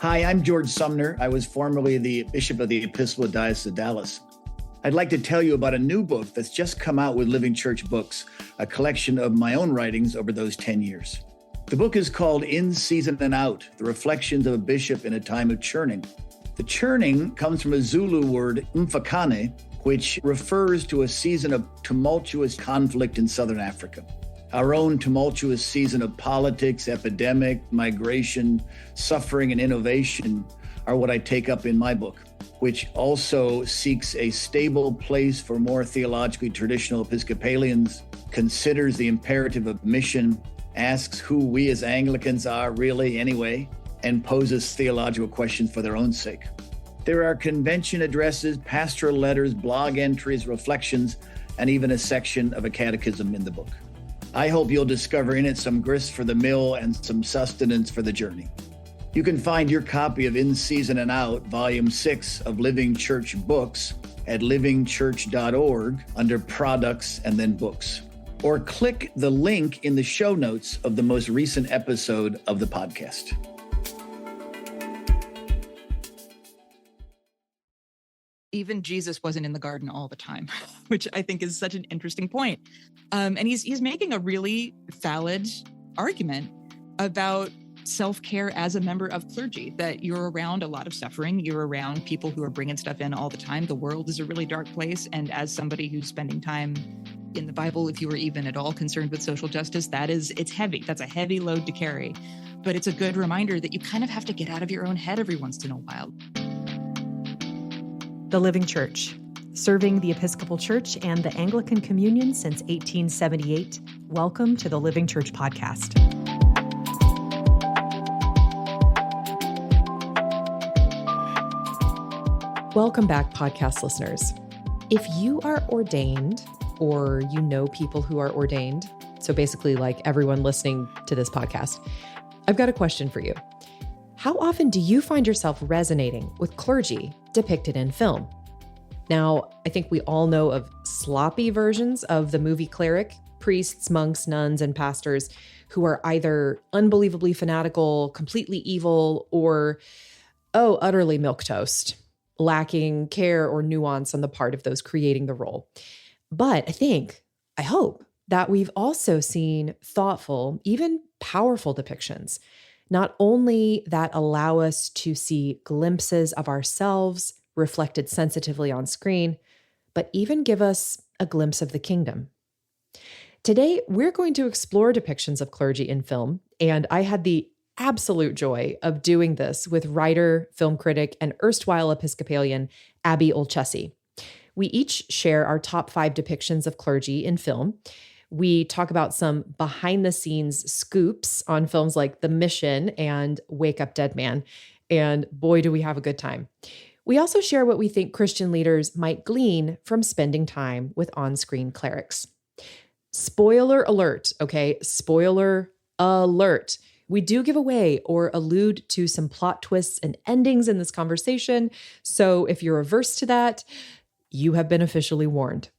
Hi, I'm George Sumner. I was formerly the Bishop of the Episcopal Diocese of Dallas. I'd like to tell you about a new book that's just come out with Living Church Books, a collection of my own writings over those 10 years. The book is called In Season and Out, The Reflections of a Bishop in a Time of Churning. The churning comes from a Zulu word, mfakane, which refers to a season of tumultuous conflict in Southern Africa. Our own tumultuous season of politics, epidemic, migration, suffering, and innovation are what I take up in my book, which also seeks a stable place for more theologically traditional Episcopalians, considers the imperative of mission, asks who we as Anglicans are really anyway, and poses theological questions for their own sake. There are convention addresses, pastoral letters, blog entries, reflections, and even a section of a catechism in the book. I hope you'll discover in it some grist for the mill and some sustenance for the journey. You can find your copy of In Season and Out, Volume 6 of Living Church Books at livingchurch.org under Products and then Books. Or click the link in the show notes of the most recent episode of the podcast. Even Jesus wasn't in the garden all the time, which I think is such an interesting point. And he's making a really valid argument about self-care as a member of clergy, that you're around a lot of suffering. You're around people who are bringing stuff in all the time. The world is a really dark place. And as somebody who's spending time in the Bible, if you were even at all concerned with social justice, it's heavy. That's a heavy load to carry. But it's a good reminder that you kind of have to get out of your own head every once in a while. The Living Church, serving the Episcopal Church and the Anglican Communion since 1878. Welcome to the Living Church podcast. Welcome back, podcast listeners. If you are ordained or you know people who are ordained, so basically like everyone listening to this podcast, I've got a question for you. How often do you find yourself resonating with clergy depicted in film? Now, I think we all know of sloppy versions of the movie Cleric, priests, monks, nuns, and pastors who are either unbelievably fanatical, completely evil, or, utterly milquetoast, lacking care or nuance on the part of those creating the role. But I hope that we've also seen thoughtful, even powerful depictions, not only that allow us to see glimpses of ourselves reflected sensitively on screen, but even give us a glimpse of the kingdom. Today, we're going to explore depictions of clergy in film, and I had the absolute joy of doing this with writer, film critic, and erstwhile Episcopalian Abby Olcese. We each share our top 5 depictions of clergy in film. We talk about some behind-the-scenes scoops on films like The Mission and Wake Up Dead Man, and boy, do we have a good time. We also share what we think Christian leaders might glean from spending time with on-screen clerics. Spoiler alert, okay? Spoiler alert. We do give away or allude to some plot twists and endings in this conversation, so if you're averse to that, you have been officially warned.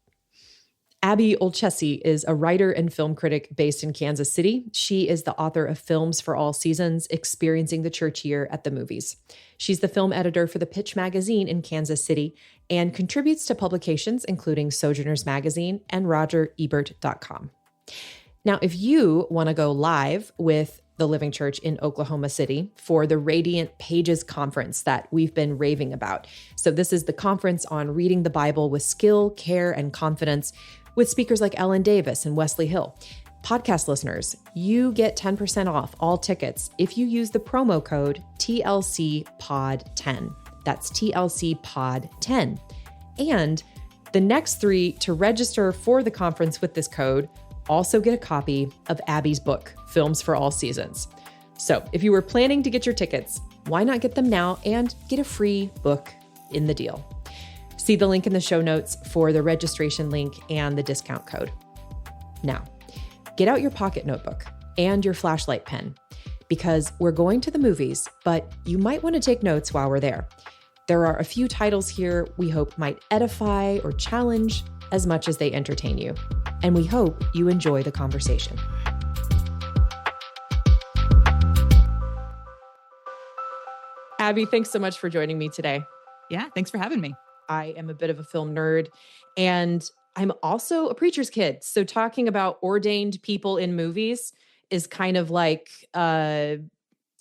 Abby Olcese is a writer and film critic based in Kansas City. She is the author of Films for All Seasons, Experiencing the Church Year at the Movies. She's the film editor for the Pitch magazine in Kansas City and contributes to publications including Sojourners Magazine and RogerEbert.com. Now, if you want to go live with the Living Church in Oklahoma City for the Radiant Pages Conference that we've been raving about. So this is the conference on reading the Bible with skill, care, and confidence, with speakers like Ellen Davis and Wesley Hill. Podcast listeners, you get 10% off all tickets if you use the promo code TLCPOD10. That's TLCPOD10. And the next 3 to register for the conference with this code also get a copy of Abby's book, Films for All Seasons. So if you were planning to get your tickets, why not get them now and get a free book in the deal? See the link in the show notes for the registration link and the discount code. Now, get out your pocket notebook and your flashlight pen because we're going to the movies, but you might want to take notes while we're there. There are a few titles here we hope might edify or challenge as much as they entertain you. And we hope you enjoy the conversation. Abby, thanks so much for joining me today. Yeah, thanks for having me. I am a bit of a film nerd, and I'm also a preacher's kid. So talking about ordained people in movies is kind of like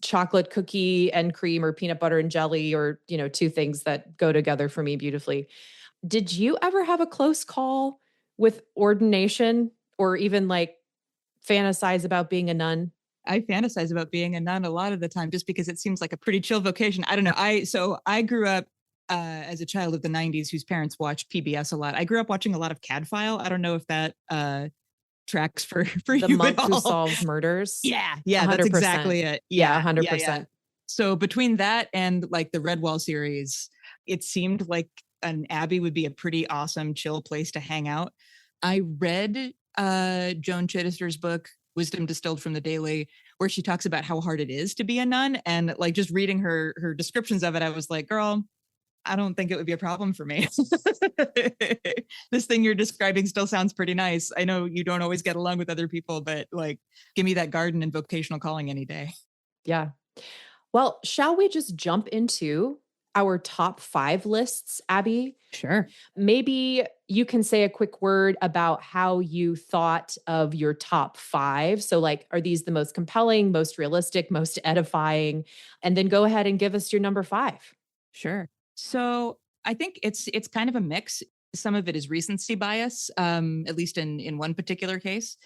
chocolate cookie and cream or peanut butter and jelly, or, two things that go together for me beautifully. Did you ever have a close call with ordination, or even like fantasize about being a nun? I fantasize about being a nun a lot of the time just because it seems like a pretty chill vocation. I don't know. I grew up as a child of the 90s whose parents watched PBS a lot. I grew up watching a lot of CAD File. I don't know if that tracks for the you monk at who all. solves murders. Yeah, 100%. That's exactly it. Yeah, 100%. Yeah. So between that and like the Redwall series, it seemed like an Abbey would be a pretty awesome, chill place to hang out. I read Joan Chittister's book, Wisdom Distilled from the Daily, where she talks about how hard it is to be a nun. And like just reading her descriptions of it, I was like, girl, I don't think it would be a problem for me. This thing you're describing still sounds pretty nice. I know you don't always get along with other people, but like, give me that garden and vocational calling any day. Yeah. Well, shall we just jump into our top 5 lists, Abby? Sure. Maybe you can say a quick word about how you thought of your top 5. So like, are these the most compelling, most realistic, most edifying? And then go ahead and give us your number 5. Sure. So I think it's kind of a mix. Some of it is recency bias, at least in one particular case.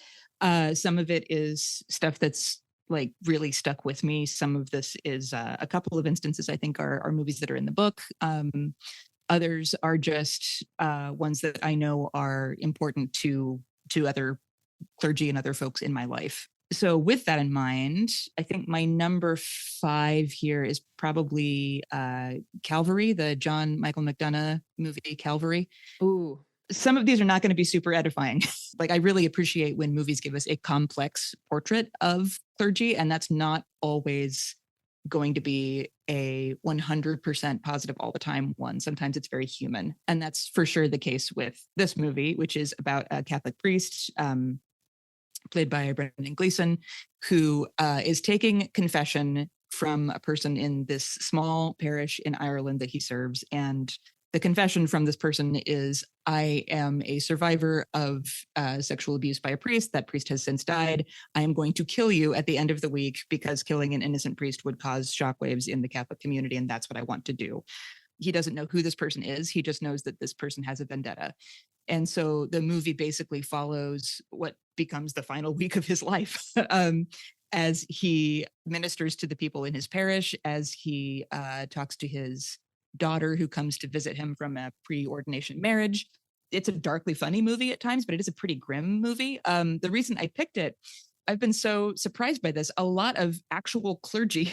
Some of it is stuff that's like really stuck with me. Some of this is a couple of instances I think are movies that are in the book. Others are just ones that I know are important to other clergy and other folks in my life. So with that in mind, I think my number 5 here is probably Calvary, the John Michael McDonough movie, Calvary. Ooh. Some of these are not going to be super edifying. Like, I really appreciate when movies give us a complex portrait of clergy, and that's not always going to be a 100% positive all the time one. Sometimes it's very human. And that's for sure the case with this movie, which is about a Catholic priest, played by Brendan Gleeson, who is taking confession from a person in this small parish in Ireland that he serves. And the confession from this person is, I am a survivor of sexual abuse by a priest. That priest has since died. I am going to kill you at the end of the week because killing an innocent priest would cause shockwaves in the Catholic community, and that's what I want to do. He doesn't know who this person is. He just knows that this person has a vendetta. And so the movie basically follows what becomes the final week of his life as he ministers to the people in his parish, as he talks to his daughter who comes to visit him from a pre-ordination marriage. It's a darkly funny movie at times, but it is a pretty grim movie. The reason I picked it, I've been so surprised by this. A lot of actual clergy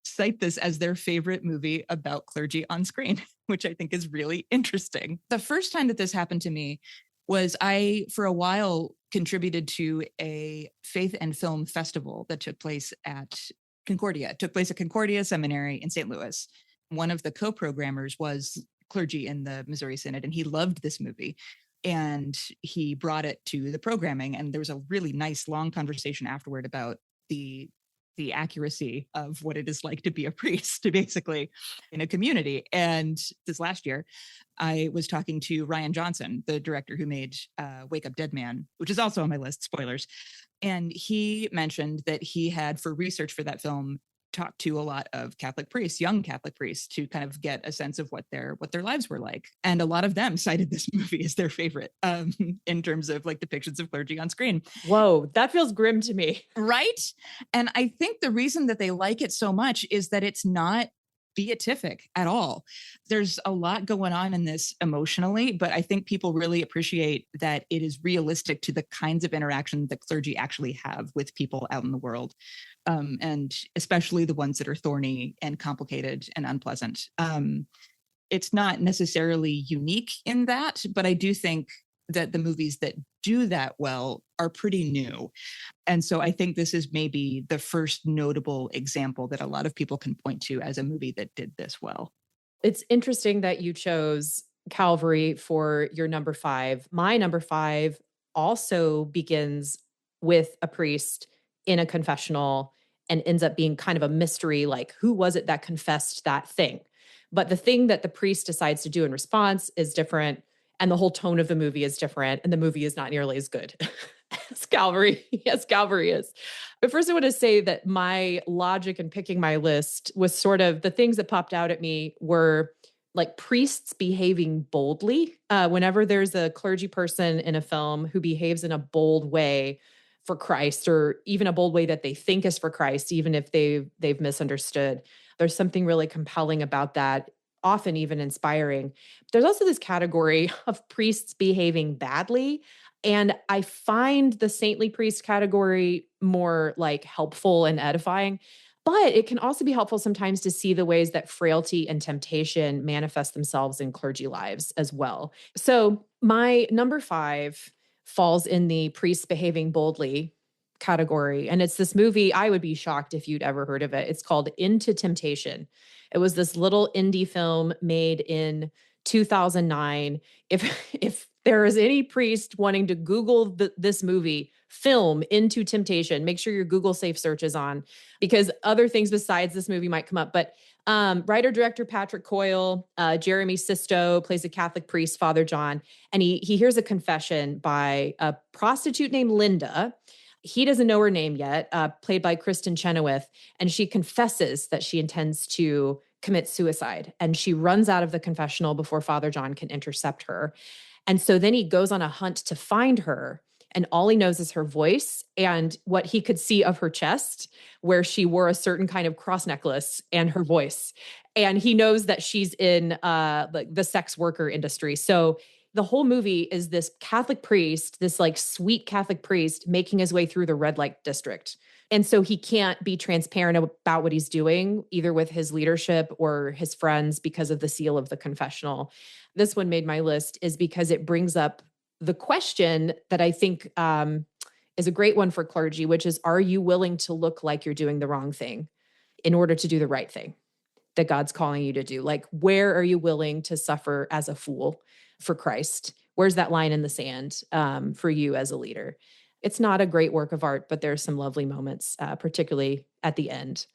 cite this as their favorite movie about clergy on screen, which I think is really interesting. The first time that this happened to me was I, for a while, contributed to a faith and film festival that took place at Concordia. It took place at Concordia Seminary in St. Louis. One of the co-programmers was clergy in the Missouri Synod, and he loved this movie. And he brought it to the programming. And there was a really nice long conversation afterward about the accuracy of what it is like to be a priest, basically, in a community. And this last year, I was talking to Ryan Johnson, the director who made Wake Up Dead Man, which is also on my list, spoilers. And he mentioned that he had, for research for that film, talked to a lot of Catholic priests, young Catholic priests, to kind of get a sense of what their lives were like. And a lot of them cited this movie as their favorite in terms of like depictions of clergy on screen. Whoa, that feels grim to me. Right? And I think the reason that they like it so much is that it's not beatific at all. There's a lot going on in this emotionally, but I think people really appreciate that it is realistic to the kinds of interaction that clergy actually have with people out in the world. And especially the ones that are thorny and complicated and unpleasant. It's not necessarily unique in that, but I do think that the movies that do that well are pretty new. And so I think this is maybe the first notable example that a lot of people can point to as a movie that did this well. It's interesting that you chose Calvary for your number 5. My number 5 also begins with a priest in a confessional and ends up being kind of a mystery, like who was it that confessed that thing? But the thing that the priest decides to do in response is different. And the whole tone of the movie is different. And the movie is not nearly as good as Calvary. Yes, Calvary is. But first, I want to say that my logic in picking my list was sort of the things that popped out at me were like priests behaving boldly. Whenever there's a clergy person in a film who behaves in a bold way for Christ, or even a bold way that they think is for Christ, even if they've misunderstood, there's something really compelling about that, often even inspiring. There's also this category of priests behaving badly. And I find the saintly priest category more like helpful and edifying, but it can also be helpful sometimes to see the ways that frailty and temptation manifest themselves in clergy lives as well. So my number 5 falls in the priests behaving boldly category. And it's this movie. I would be shocked if you'd ever heard of it. It's called Into Temptation. It was this little indie film made in 2009. If there is any priest wanting to Google this movie, film Into Temptation, make sure your Google safe search is on, because other things besides this movie might come up. But writer-director Patrick Coyle, Jeremy Sisto plays a Catholic priest, Father John, and he hears a confession by a prostitute named Linda. He doesn't know her name yet, played by Kristen Chenoweth, and she confesses that she intends to commit suicide. And she runs out of the confessional before Father John can intercept her. And so then he goes on a hunt to find her. And all he knows is her voice and what he could see of her chest, where she wore a certain kind of cross necklace, and her voice. And he knows that she's in like the sex worker industry. So the whole movie is this Catholic priest, this like sweet Catholic priest, making his way through the red light district. And so he can't be transparent about what he's doing, either with his leadership or his friends, because of the seal of the confessional. This one made my list is because it brings up the question that I think is a great one for clergy, which is, are you willing to look like you're doing the wrong thing in order to do the right thing that God's calling you to do? Like, where are you willing to suffer as a fool for Christ? Where's that line in the sand for you as a leader? It's not a great work of art, but there's some lovely moments, particularly at the end,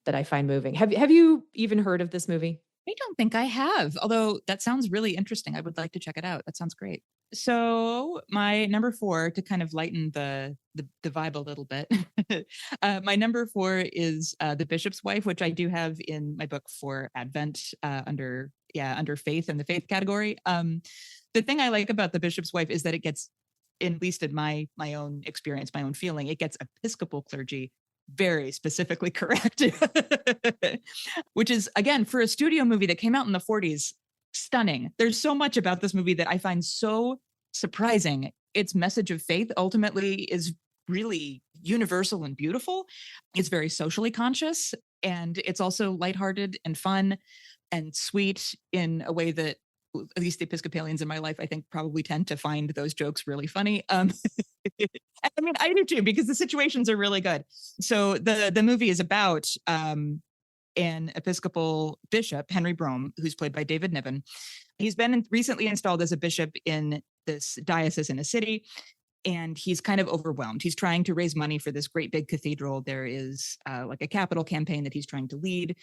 that I find moving. Have you even heard of this movie? I don't think I have, although that sounds really interesting. I would like to check it out. That sounds great. So my number 4, to kind of lighten the vibe a little bit, my number 4 is The Bishop's Wife, which I do have in my book for Advent under faith and the faith category. The thing I like about The Bishop's Wife is that it gets, at least in my own experience, my own feeling, it gets Episcopal clergy very specifically correct, which is, again, for a studio movie that came out in the 40s, stunning. There's so much about this movie that I find so surprising. Its message of faith ultimately is really universal and beautiful. It's very socially conscious, and it's also lighthearted and fun and sweet in a way that at least the Episcopalians in my life, I think, probably tend to find those jokes really funny. I mean, I do too, because the situations are really good. So the movie is about an Episcopal bishop, Henry Brome, who's played by David Niven. He's been recently installed as a bishop in this diocese in a city, and he's kind of overwhelmed. He's trying to raise money for this great big cathedral. There is like a capital campaign that he's trying to lead.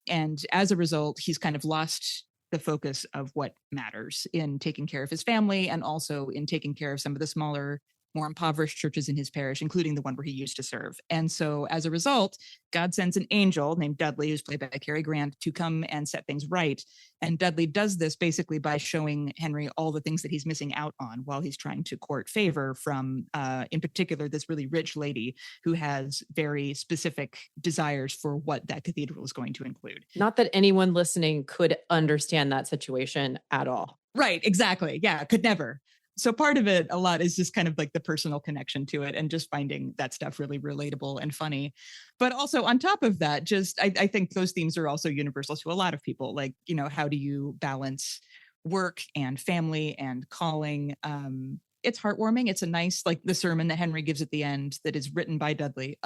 And as a result, he's kind of lost the focus of what matters in taking care of his family, and also in taking care of some of the smaller, more impoverished churches in his parish, including the one where he used to serve. And so as a result, God sends an angel named Dudley, who's played by Cary Grant, to come and set things right. And Dudley does this basically by showing Henry all the things that he's missing out on while he's trying to court favor from, in particular, this really rich lady who has very specific desires for what that cathedral is going to include. Not that anyone listening could understand that situation at all. Right, exactly. Yeah, could never. So part of it, a lot, is just kind of like the personal connection to it and just finding that stuff really relatable and funny. But also on top of that, just I think those themes are also universal to a lot of people. Like, you know, how do you balance work and family and calling? It's heartwarming. It's a nice, like the sermon that Henry gives at the end that is written by Dudley.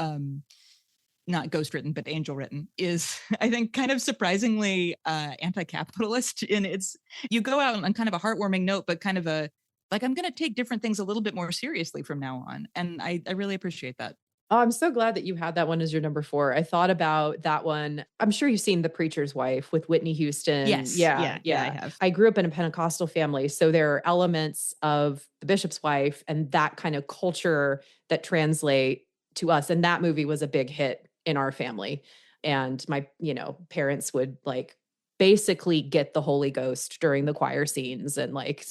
Not ghost written, but angel written, is, I think, kind of surprisingly anti-capitalist in its, you go out on kind of a heartwarming note, but kind of a, like, I'm going to take different things a little bit more seriously from now on. And I really appreciate that. Oh, I'm so glad that you had that one as your number 4. I thought about that one. I'm sure you've seen The Preacher's Wife with Whitney Houston. Yes. Yeah, I have. I grew up in a Pentecostal family, so there are elements of The Bishop's Wife and that kind of culture that translate to us. And that movie was a big hit in our family. And my, parents would like basically get the Holy Ghost during the choir scenes and like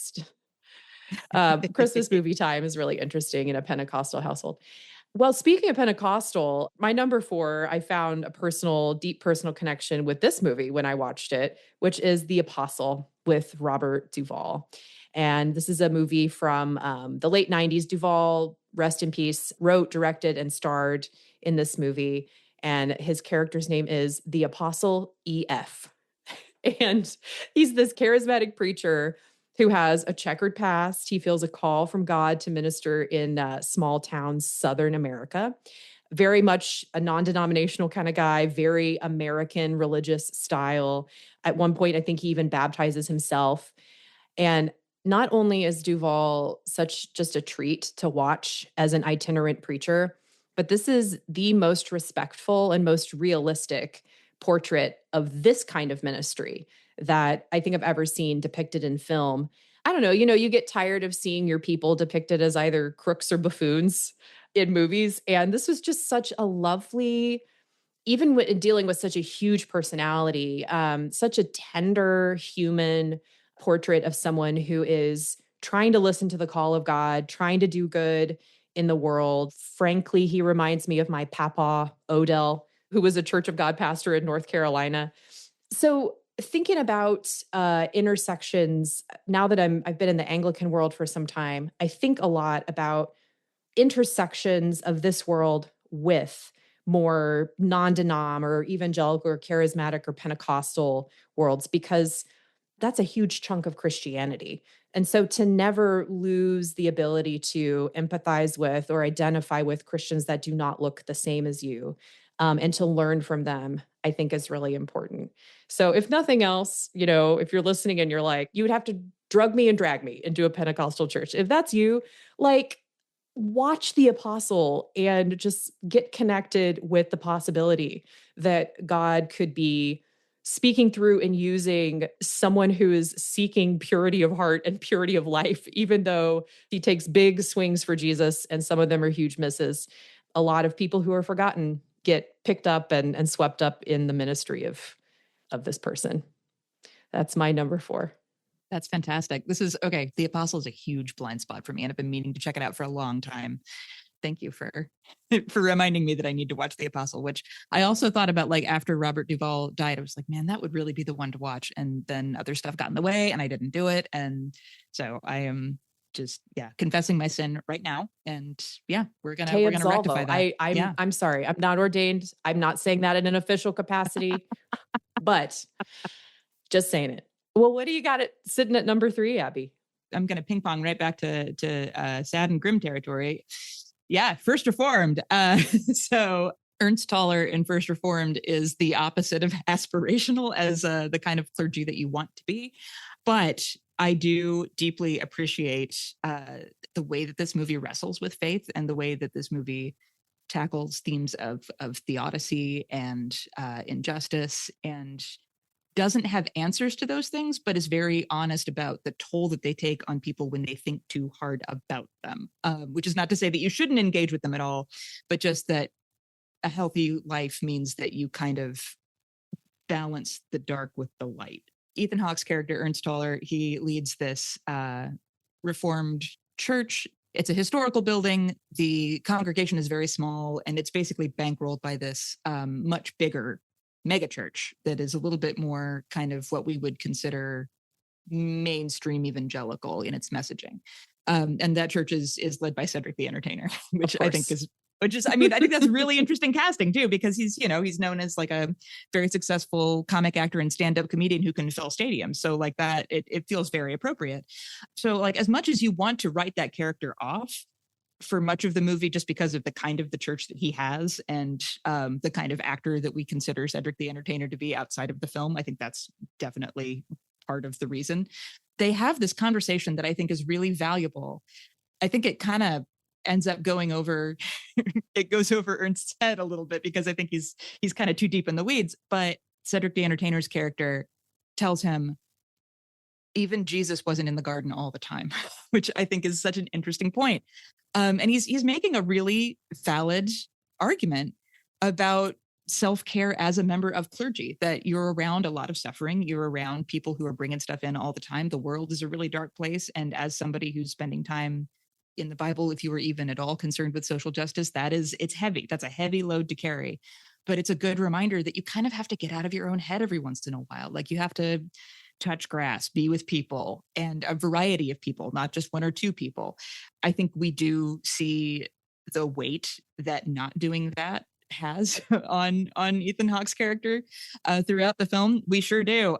Christmas movie time is really interesting in a Pentecostal household. Well, speaking of Pentecostal, my number 4, I found a deep personal connection with this movie when I watched it, which is The Apostle with Robert Duvall. And this is a movie from the late 90s. Duvall, rest in peace, wrote, directed, and starred in this movie. And his character's name is the Apostle EF. And he's this charismatic preacher who has a checkered past. He feels a call from God to minister in small towns, Southern America. Very much a non-denominational kind of guy, very American religious style. At one point, I think he even baptizes himself. And not only is Duvall such just a treat to watch as an itinerant preacher, but this is the most respectful and most realistic portrait of this kind of ministry that I think I've ever seen depicted in film. I don't know, you get tired of seeing your people depicted as either crooks or buffoons in movies. And this was just such a lovely, even with dealing with such a huge personality, such a tender human portrait of someone who is trying to listen to the call of God, trying to do good in the world. Frankly, he reminds me of my papa, Odell, who was a Church of God pastor in North Carolina. So thinking about intersections, now that I've been in the Anglican world for some time, I think a lot about intersections of this world with more non-denom or evangelical or charismatic or Pentecostal worlds, because that's a huge chunk of Christianity. And so to never lose the ability to empathize with or identify with Christians that do not look the same as you, and to learn from them, I think is really important. So if nothing else, if you're listening and you're like, you would have to drug me and drag me into a Pentecostal church. If that's you, like, watch The Apostle and just get connected with the possibility that God could be speaking through and using someone who is seeking purity of heart and purity of life, even though he takes big swings for Jesus and some of them are huge misses. A lot of people who are forgotten get picked up and swept up in the ministry of this person. That's my number 4. That's fantastic. This is okay. The Apostle is a huge blind spot for me, and I've been meaning to check it out for a long time. Thank you for reminding me that I need to watch The Apostle, which I also thought about, like, after Robert Duvall died. I was like, man, that would really be the one to watch. And then other stuff got in the way and I didn't do it. And so I am just, confessing my sin right now. And we're gonna rectify that. I'm sorry. I'm not ordained. I'm not saying that in an official capacity, but just saying it. Well, what do you got sitting at number 3, Abby? I'm going to ping pong right back to sad and grim territory. Yeah, First Reformed. So Ernst Toller in First Reformed is the opposite of aspirational as the kind of clergy that you want to be. But I do deeply appreciate the way that this movie wrestles with faith and the way that this movie tackles themes of theodicy and injustice, and doesn't have answers to those things, but is very honest about the toll that they take on people when they think too hard about them, which is not to say that you shouldn't engage with them at all, but just that a healthy life means that you kind of balance the dark with the light. Ethan Hawke's character, Ernst Toller, he leads this Reformed church. It's a historical building. The congregation is very small, and it's basically bankrolled by this much bigger megachurch that is a little bit more kind of what we would consider mainstream evangelical in its messaging. And that church is led by Cedric the Entertainer, which I think is, I think that's really interesting casting too, because he's known as like a very successful comic actor and stand-up comedian who can fill stadiums. So like that, it feels very appropriate. So like, as much as you want to write that character off for much of the movie, just because of the kind of the church that he has and the kind of actor that we consider Cedric the Entertainer to be outside of the film, I think that's definitely part of the reason. They have this conversation that I think is really valuable. I think it kind of ends up going over, it goes over Ernst's head a little bit because I think he's kind of too deep in the weeds. But Cedric the Entertainer's character tells him, even Jesus wasn't in the garden all the time, which I think is such an interesting point. And he's making a really valid argument about self-care as a member of clergy, that you're around a lot of suffering. You're around people who are bringing stuff in all the time. The world is a really dark place. And as somebody who's spending time in the Bible, if you were even at all concerned with social justice, it's heavy. That's a heavy load to carry. But it's a good reminder that you kind of have to get out of your own head every once in a while. Like you have to touch grass, be with people, and a variety of people, not just one or two people. I think we do see the weight that not doing that has on Ethan Hawke's character throughout the film. We sure do.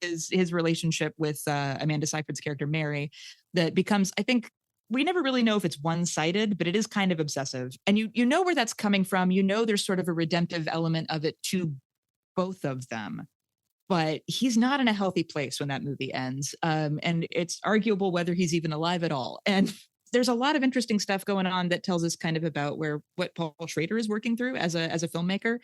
His relationship with Amanda Seyfried's character Mary, that becomes, I think, we never really know if it's one-sided, but it is kind of obsessive. And you know where that's coming from. You know there's sort of a redemptive element of it to both of them. But he's not in a healthy place when that movie ends. And it's arguable whether he's even alive at all. And there's a lot of interesting stuff going on that tells us kind of about what Paul Schrader is working through as a filmmaker,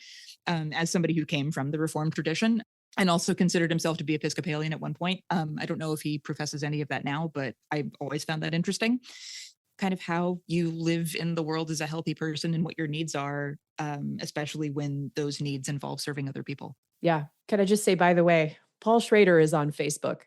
as somebody who came from the Reformed tradition and also considered himself to be Episcopalian at one point. I don't know if he professes any of that now, but I've always found that interesting. Kind of how you live in the world as a healthy person and what your needs are, especially when those needs involve serving other people. Yeah. Can I just say, by the way, Paul Schrader is on Facebook.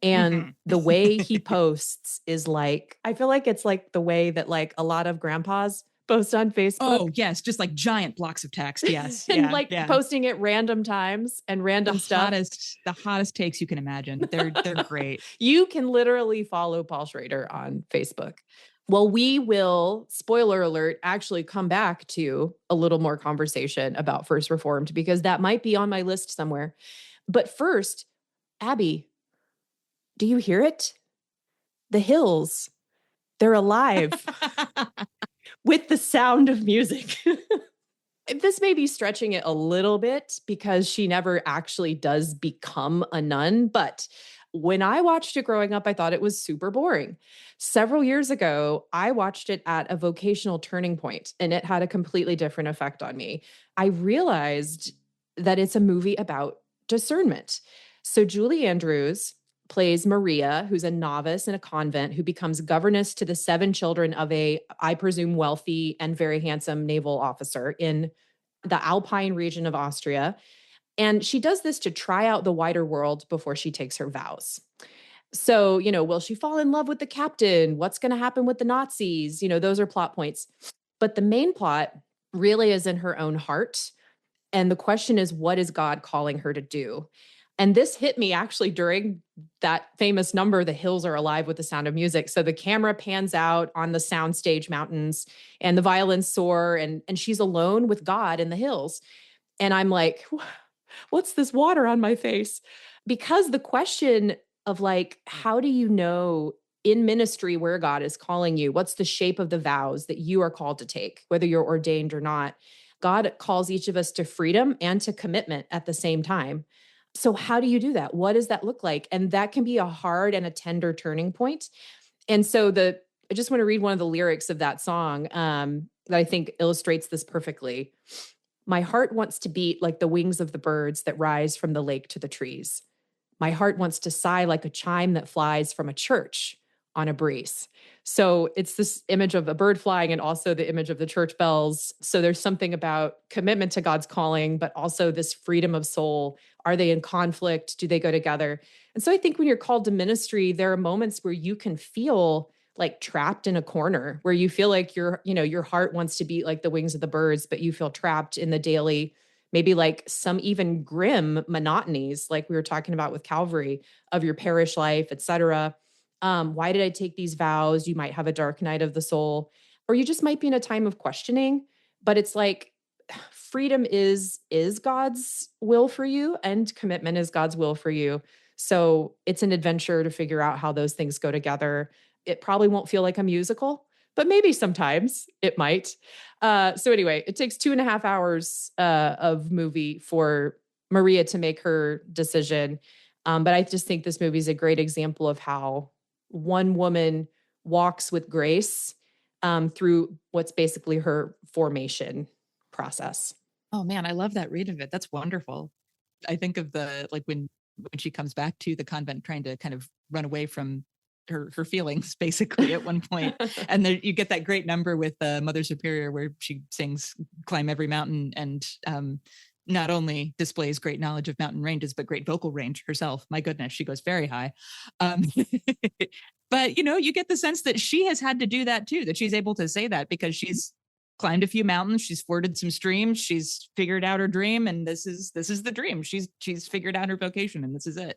And the way he posts is like, I feel like it's like the way that like a lot of grandpas post on Facebook. Oh, yes. Just like giant blocks of text. Yes. And posting at random times and random stuff. The hottest takes you can imagine. They're great. You can literally follow Paul Schrader on Facebook. Well, we will, spoiler alert, actually come back to a little more conversation about First Reformed because that might be on my list somewhere. But first, Abby, do you hear it? The hills, they're alive with the sound of music. This may be stretching it a little bit because she never actually does become a nun. But when I watched it growing up, I thought it was super boring. Several years ago, I watched it at a vocational turning point, and it had a completely different effect on me. I realized that it's a movie about discernment. So Julie Andrews plays Maria, who's a novice in a convent who becomes governess to the 7 children of a, I presume, wealthy and very handsome naval officer in the Alpine region of Austria. And she does this to try out the wider world before she takes her vows. So, will she fall in love with the captain? What's going to happen with the Nazis? Those are plot points. But the main plot really is in her own heart. And the question is, what is God calling her to do? And this hit me actually during that famous number, The Hills Are Alive with the Sound of Music. So the camera pans out on the soundstage mountains and the violins soar and she's alone with God in the hills. And I'm like, what's this water on my face? Because the question of like, how do you know in ministry where God is calling you? What's the shape of the vows that you are called to take, whether you're ordained or not? God calls each of us to freedom and to commitment at the same time. So how do you do that? What does that look like? And that can be a hard and a tender turning point. And so I just want to read one of the lyrics of that song that I think illustrates this perfectly. My heart wants to beat like the wings of the birds that rise from the lake to the trees. My heart wants to sigh like a chime that flies from a church on a breeze. So it's this image of a bird flying and also the image of the church bells. So there's something about commitment to God's calling, but also this freedom of soul. Are they in conflict? Do they go together? And so I think when you're called to ministry, there are moments where you can feel like trapped in a corner, where you feel like your heart wants to beat like the wings of the birds, but you feel trapped in the daily, maybe like some even grim monotonies, like we were talking about with Calvary, of your parish life, et cetera. Why did I take these vows? You might have a dark night of the soul, or you just might be in a time of questioning, but it's like freedom is God's will for you and commitment is God's will for you. So it's an adventure to figure out how those things go together. It probably won't feel like a musical, but maybe sometimes it might. So anyway, it takes 2.5 hours of movie for Maria to make her decision. But I just think this movie is a great example of how one woman walks with grace through what's basically her formation process. Oh man, I love that read of it. That's wonderful. I think of when she comes back to the convent trying to kind of run away from her feelings basically at one point. And there, you get that great number with Mother Superior where she sings Climb Every Mountain and not only displays great knowledge of mountain ranges, but great vocal range herself. My goodness, she goes very high. But, you get the sense that she has had to do that too, that she's able to say that because she's climbed a few mountains, she's forded some streams, she's figured out her dream, and this is the dream. She's figured out her vocation, and this is it.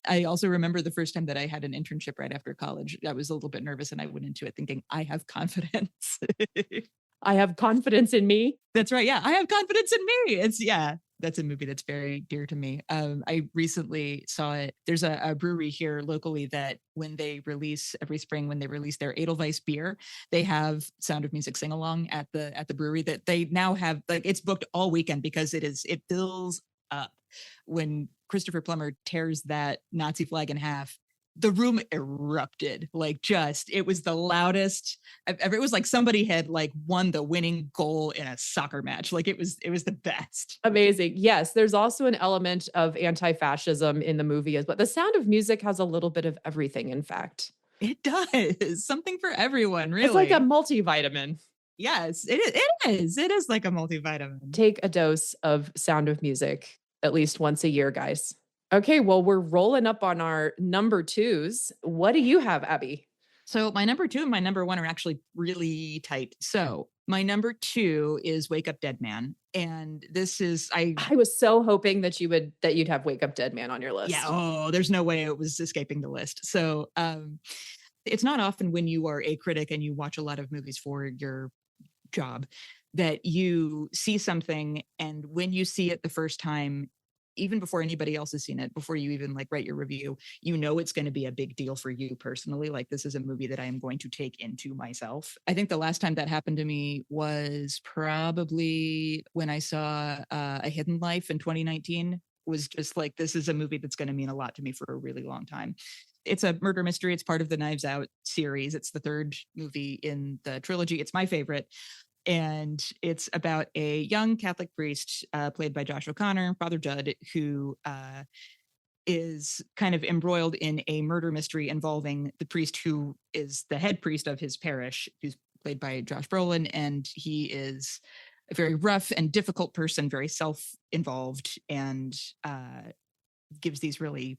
I also remember the first time that I had an internship right after college. I was a little bit nervous, and I went into it thinking, I have confidence. I have confidence in me. That's right. Yeah, I have confidence in me. That's a movie that's very dear to me. I recently saw it. There's a brewery here locally that when they release every spring, when they release their Edelweiss beer, they have Sound of Music sing along at the brewery that they now have. Like, it's booked all weekend because it fills up. When Christopher Plummer tears that Nazi flag in half, the room erupted. It was the loudest I've ever. It was like somebody had won the winning goal in a soccer match. It was the best. Amazing. Yes. There's also an element of anti-fascism in the movie, but The Sound of Music has a little bit of everything. In fact, it does something for everyone. Really, it's like a multivitamin. Yes, it is. It is like a multivitamin. Take a dose of Sound of Music at least once a year, guys. Okay, well, we're rolling up on our number twos. What do you have, Abby? So my number two and my number one are actually really tight. So my number two is Wake Up Dead Man. And this is, I was so hoping that you'd have Wake Up Dead Man on your list. Yeah. Oh, there's no way it was escaping the list. So it's not often when you are a critic and you watch a lot of movies for your job that you see something, and when you see it the first time, even before anybody else has seen it, before you even write your review, it's going to be a big deal for you personally. This is a movie that I am going to take into myself. I think the last time that happened to me was probably when I saw A Hidden Life in 2019. Was just this is a movie that's going to mean a lot to me for a really long time. It's a murder mystery. It's part of the Knives Out series. It's the third movie in the trilogy. It's my favorite. And it's about a young Catholic priest played by Josh O'Connor, Father Judd, who is kind of embroiled in a murder mystery involving the priest who is the head priest of his parish, who's played by Josh Brolin. And he is a very rough and difficult person, very self-involved, and gives these really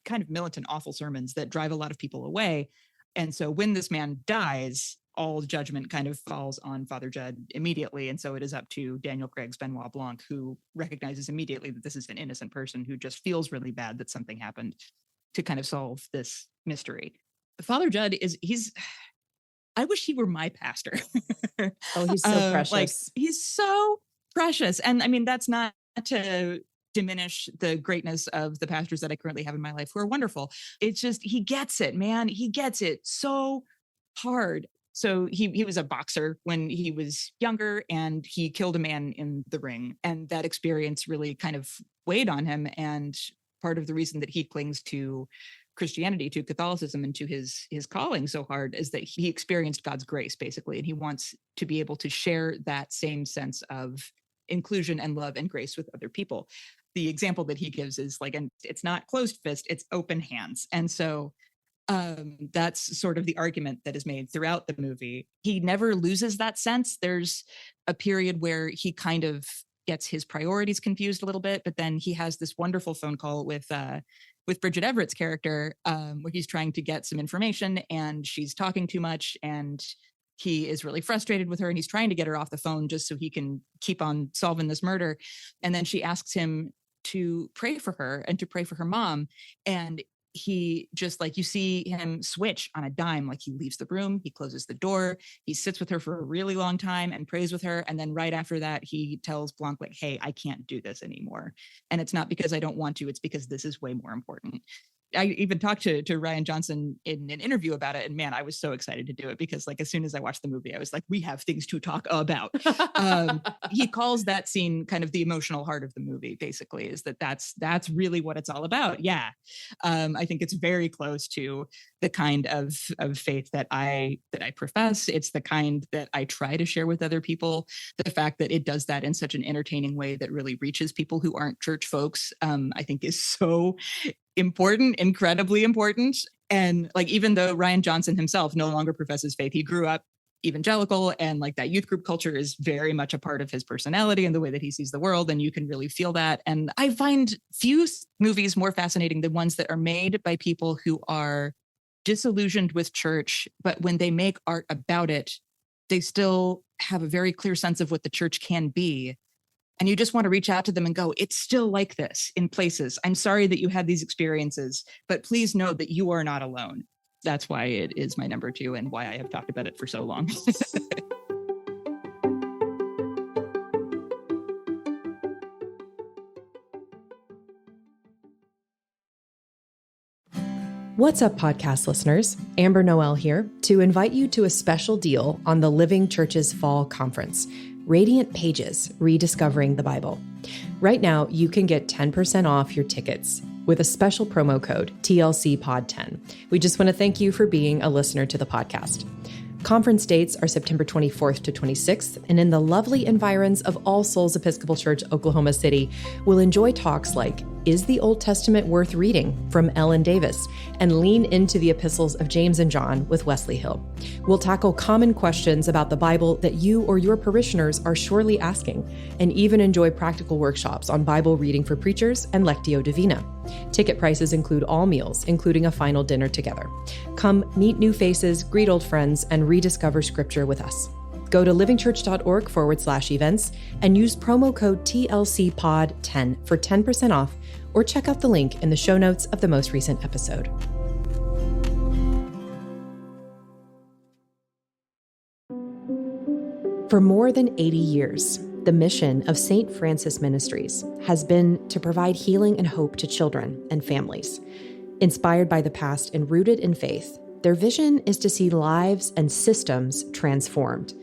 kind of militant, awful sermons that drive a lot of people away. And so when this man dies, all judgment kind of falls on Father Judd immediately. And so it is up to Daniel Craig's Benoit Blanc, who recognizes immediately that this is an innocent person who just feels really bad that something happened, to kind of solve this mystery. Father Judd I wish he were my pastor. Oh, he's so precious. He's so precious. And I mean, that's not to diminish the greatness of the pastors that I currently have in my life, who are wonderful. It's just, he gets it, man. He gets it so hard. So he was a boxer when he was younger, and he killed a man in the ring. And that experience really kind of weighed on him. And part of the reason that he clings to Christianity, to Catholicism, and to his calling so hard is that he experienced God's grace, basically. And he wants to be able to share that same sense of inclusion and love and grace with other people. The example that he gives is and it's not closed fist, it's open hands. And so that's sort of the argument that is made throughout the movie. He never loses that sense. There's a period where he kind of gets his priorities confused a little bit, but then he has this wonderful phone call with Bridget Everett's character, where he's trying to get some information and she's talking too much, and he is really frustrated with her, and he's trying to get her off the phone just so he can keep on solving this murder. And then she asks him to pray for her and to pray for her mom. And he just you see him switch on a dime. He leaves the room, he closes the door, he sits with her for a really long time and prays with her. And then right after that, he tells Blanc, hey, I can't do this anymore. And it's not because I don't want to, it's because this is way more important. I even talked to Ryan Johnson in an interview about it, and man, I was so excited to do it because like as soon as I watched the movie, I was like, we have things to talk about. He calls that scene kind of the emotional heart of the movie, basically, is that's really what it's all about. Yeah. I think it's very close to the kind of faith that I profess. It's the kind that I try to share with other people. The fact that it does that in such an entertaining way that really reaches people who aren't church folks, I think is so important, incredibly important. And like, even though Ryan Johnson himself no longer professes faith, he grew up evangelical, and like that youth group culture is very much a part of his personality and the way that he sees the world. And you can really feel that. And I find few movies more fascinating than ones that are made by people who are disillusioned with church, but when they make art about it, they still have a very clear sense of what the church can be. And you just want to reach out to them and go, it's still like this in places. I'm sorry that you had these experiences, but please know that you are not alone. That's why it is my number 2 and why I have talked about it for so long. What's up, podcast listeners? Amber Noel here to invite you to a special deal on the Living Church's Fall Conference, Radiant Pages, Rediscovering the Bible. Right now, you can get 10% off your tickets with a special promo code TLCPOD10. We just want to thank you for being a listener to the podcast. Conference dates are September 24th to 26th, and in the lovely environs of All Souls Episcopal Church, Oklahoma City, we'll enjoy talks like Is the Old Testament Worth Reading? From Ellen Davis, and Lean into the Epistles of James and John with Wesley Hill. We'll tackle common questions about the Bible that you or your parishioners are surely asking, and even enjoy practical workshops on Bible reading for preachers and Lectio Divina. Ticket prices include all meals, including a final dinner together. Come meet new faces, greet old friends, and rediscover Scripture with us. Go to livingchurch.org/events and use promo code TLCPOD10 for 10% off, or check out the link in the show notes of the most recent episode. For more than 80 years, the mission of St. Francis Ministries has been to provide healing and hope to children and families. Inspired by the past and rooted in faith, their vision is to see lives and systems transformed.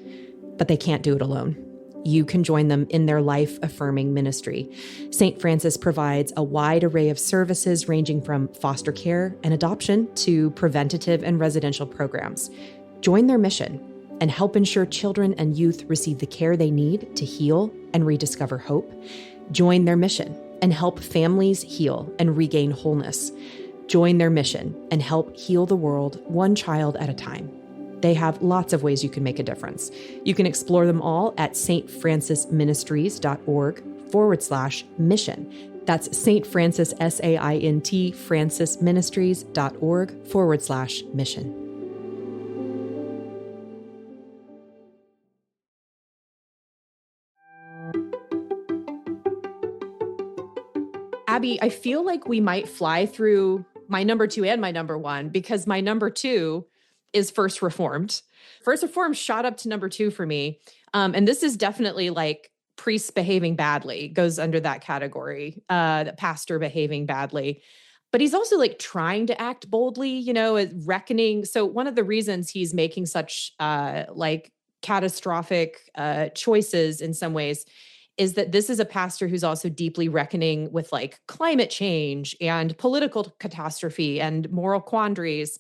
But they can't do it alone. You can join them in their life-affirming ministry. St. Francis provides a wide array of services ranging from foster care and adoption to preventative and residential programs. Join their mission and help ensure children and youth receive the care they need to heal and rediscover hope. Join their mission and help families heal and regain wholeness. Join their mission and help heal the world one child at a time. They have lots of ways you can make a difference. You can explore them all at stfrancisministries.org/mission. That's St. Francis, SAINT, francisministries.org/mission. Abby, I feel like we might fly through my number 2 and my number 1, because my number 2 is First Reformed. First Reformed shot up to number 2 for me. And this is definitely like priests behaving badly, goes under that category, the pastor behaving badly. But he's also like trying to act boldly, reckoning. So one of the reasons he's making such like catastrophic choices in some ways is that this is a pastor who's also deeply reckoning with like climate change and political catastrophe and moral quandaries.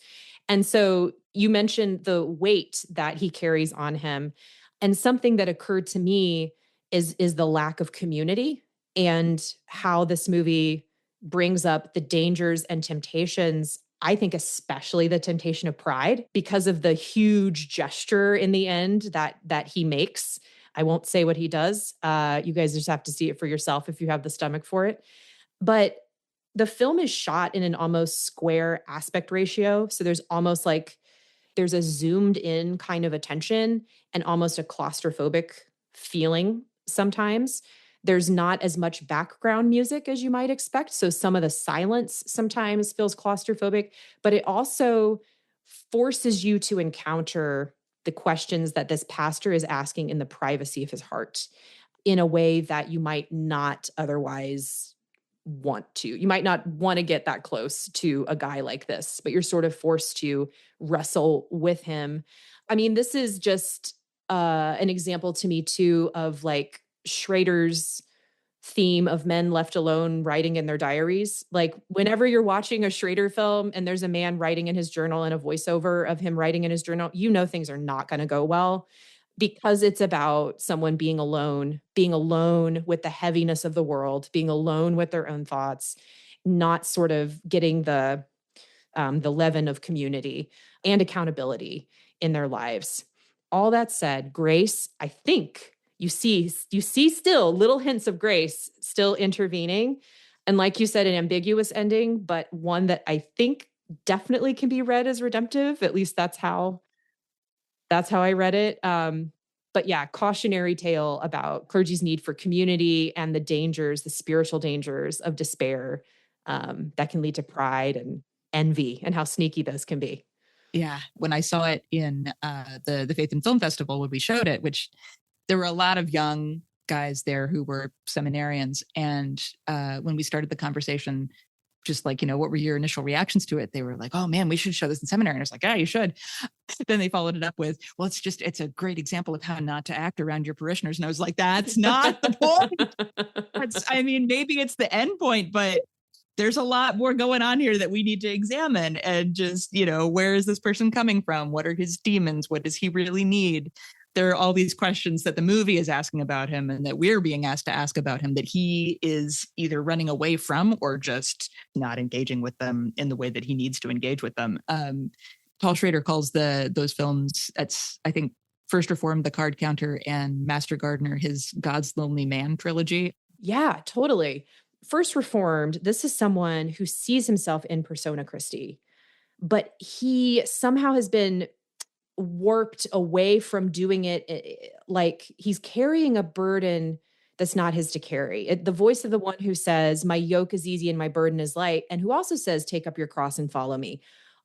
And so you mentioned the weight that he carries on him. And something that occurred to me is the lack of community, and how this movie brings up the dangers and temptations, I think especially the temptation of pride, because of the huge gesture in the end that he makes. I won't say what he does. You guys just have to see it for yourself if you have the stomach for it. But the film is shot in an almost square aspect ratio. So there's almost like there's a zoomed in kind of attention and almost a claustrophobic feeling sometimes. There's not as much background music as you might expect. So some of the silence sometimes feels claustrophobic, but it also forces you to encounter the questions that this pastor is asking in the privacy of his heart in a way that you might not otherwise want to. You might not want to get that close to a guy like this, but you're sort of forced to wrestle with him. I mean, this is just an example to me too of like Schrader's theme of men left alone writing in their diaries. Like whenever you're watching a Schrader film and there's a man writing in his journal and a voiceover of him writing in his journal, you know things are not going to go well, because it's about someone being alone with the heaviness of the world, being alone with their own thoughts, not sort of getting the leaven of community and accountability in their lives. All that said, grace, I think you see still little hints of grace still intervening. And like you said, an ambiguous ending, but one that I think definitely can be read as redemptive. At least that's how I read it. But yeah, cautionary tale about clergy's need for community and the spiritual dangers of despair that can lead to pride and envy, and how sneaky those can be. Yeah. When I saw it in the Faith and Film Festival, when we showed it, which there were a lot of young guys there who were seminarians. And when we started the conversation, just like, what were your initial reactions to it? They were like, oh man, we should show this in seminary. And I was like, yeah, you should. Then they followed it up with, well, it's a great example of how not to act around your parishioners. And I was like, that's not the point. Maybe it's the end point, but there's a lot more going on here that we need to examine. And just, where is this person coming from? What are his demons? What does he really need? There are all these questions that the movie is asking about him and that we're being asked to ask about him that he is either running away from or just not engaging with them in the way that he needs to engage with them. Paul Schrader calls those films, I think, First Reformed, The Card Counter, and Master Gardener, his God's Lonely Man trilogy. Yeah, totally. First Reformed, this is someone who sees himself in persona Christi, but he somehow has been warped away from doing it. Like he's carrying a burden that's not his to carry. The voice of the one who says, my yoke is easy and my burden is light, and who also says, take up your cross and follow me.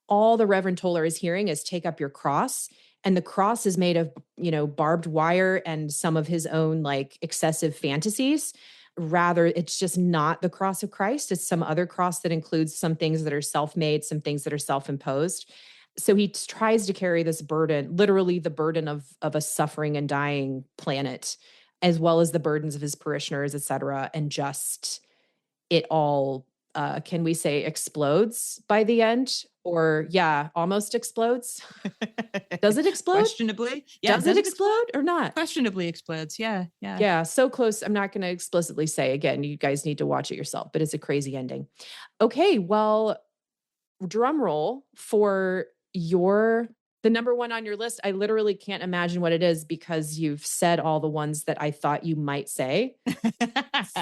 All the Reverend Toller is hearing is take up your cross. And the cross is made of, barbed wire and some of his own like excessive fantasies. Rather, it's just not the cross of Christ. It's some other cross that includes some things that are self-made, some things that are self-imposed. So he tries to carry this burden, literally the burden of a suffering and dying planet, as well as the burdens of his parishioners, et cetera. And just it all, can we say, explodes by the end? Or almost explodes. Does it explode? Questionably. Yeah. Does it explode or not? Questionably explodes. Yeah. Yeah. Yeah. So close. I'm not going to explicitly say again, you guys need to watch it yourself, but it's a crazy ending. Okay. Well, drum roll for the number one on your list. I literally can't imagine what it is because you've said all the ones that I thought you might say.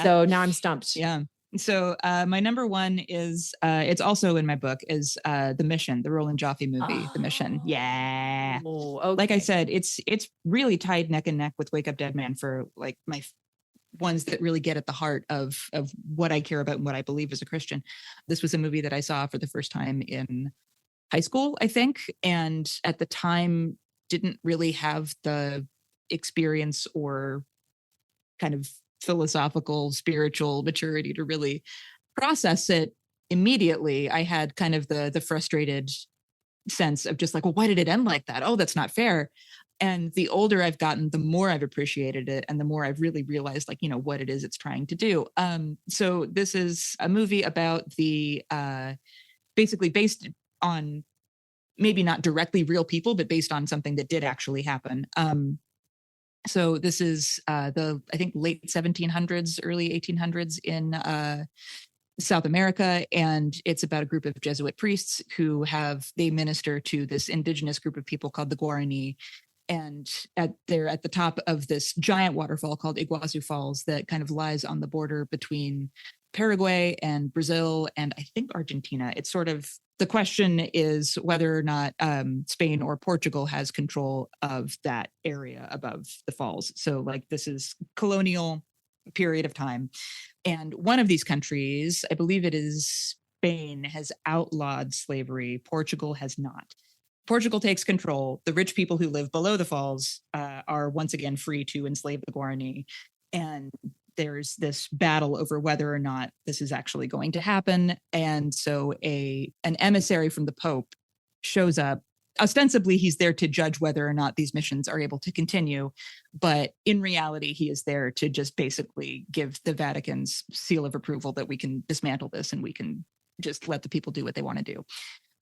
So now I'm stumped. Yeah. So my number one is, it's also in my book, is The Mission, the Roland Joffe movie, The Mission. Yeah. Oh, okay. Like I said, it's really tied neck and neck with Wake Up Dead Man for like my ones that really get at the heart of what I care about and what I believe as a Christian. This was a movie that I saw for the first time in high school, I think. And at the time didn't really have the experience or kind of philosophical, spiritual maturity to really process it immediately. I had kind of the frustrated sense of just like, well, why did it end like that? Oh, that's not fair. And the older I've gotten, the more I've appreciated it and the more I've really realized like, what it is it's trying to do. So this is a movie about the basically based on maybe not directly real people, but based on something that did actually happen. So this is I think late 1700s, early 1800s in South America. And it's about a group of Jesuit priests who they minister to this indigenous group of people called the Guarani. And they're at the top of this giant waterfall called Iguazu Falls that kind of lies on the border between Paraguay and Brazil and I think Argentina. It's sort of, the question is whether or not Spain or Portugal has control of that area above the falls. So like this is colonial period of time. And one of these countries, I believe it is Spain, has outlawed slavery. Portugal has not. Portugal takes control. The rich people who live below the falls are once again free to enslave the Guarani. And there's this battle over whether or not this is actually going to happen. And so an emissary from the Pope shows up. Ostensibly, he's there to judge whether or not these missions are able to continue. But in reality, he is there to just basically give the Vatican's seal of approval that we can dismantle this and we can just let the people do what they want to do.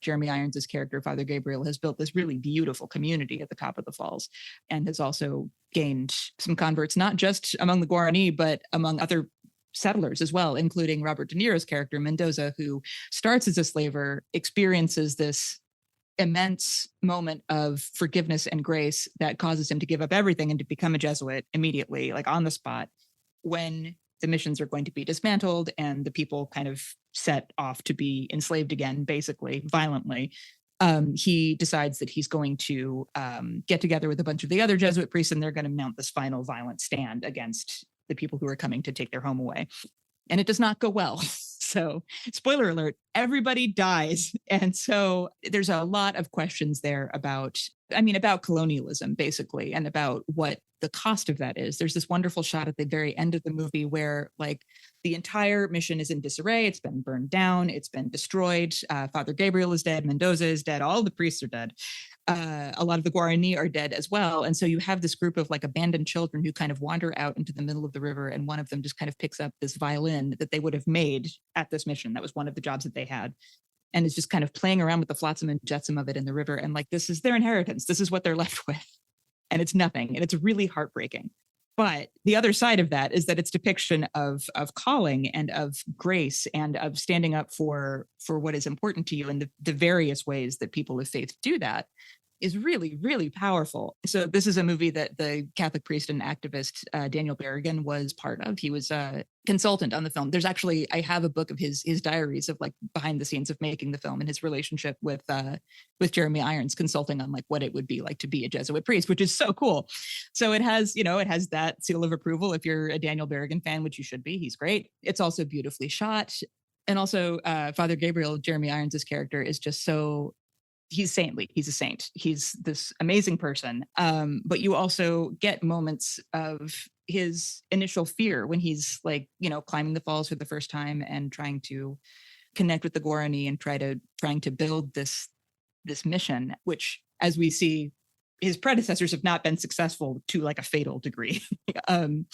Jeremy Irons' character, Father Gabriel, has built this really beautiful community at the top of the falls and has also gained some converts, not just among the Guarani, but among other settlers as well, including Robert De Niro's character, Mendoza, who starts as a slaver, experiences this immense moment of forgiveness and grace that causes him to give up everything and to become a Jesuit immediately, like on the spot, when the missions are going to be dismantled and the people kind of set off to be enslaved again, basically, violently. He decides that he's going to get together with a bunch of the other Jesuit priests and they're going to mount this final violent stand against the people who are coming to take their home away. And it does not go well. So, spoiler alert, everybody dies. And so there's a lot of questions there about colonialism, basically, and about what the cost of that is. There's this wonderful shot at the very end of the movie where like the entire mission is in disarray. It's been burned down. It's been destroyed. Father Gabriel is dead. Mendoza is dead. All the priests are dead. A lot of the Guarani are dead as well. And so you have this group of like abandoned children who kind of wander out into the middle of the river. And one of them just kind of picks up this violin that they would have made at this mission. That was one of the jobs that they had. And is just kind of playing around with the flotsam and jetsam of it in the river. And like, this is their inheritance. This is what they're left with. And it's nothing. And it's really heartbreaking. But the other side of that is that its depiction of calling and of grace and of standing up for what is important to you and the various ways that people of faith do that is really, really powerful. So this is a movie that the Catholic priest and activist Daniel Berrigan was part of. He was a consultant on the film. There's actually, I have a book of his diaries of like behind the scenes of making the film and his relationship with Jeremy Irons, consulting on like what it would be like to be a Jesuit priest, which is so cool. So it has that seal of approval if you're a Daniel Berrigan fan, which you should be. He's great. It's also beautifully shot. And also Father Gabriel, Jeremy Irons' character, is just so, he's saintly. He's a saint. He's this amazing person. But you also get moments of his initial fear when he's like, climbing the falls for the first time and trying to connect with the Guarani and trying to build this mission, which, as we see, his predecessors have not been successful to like a fatal degree. And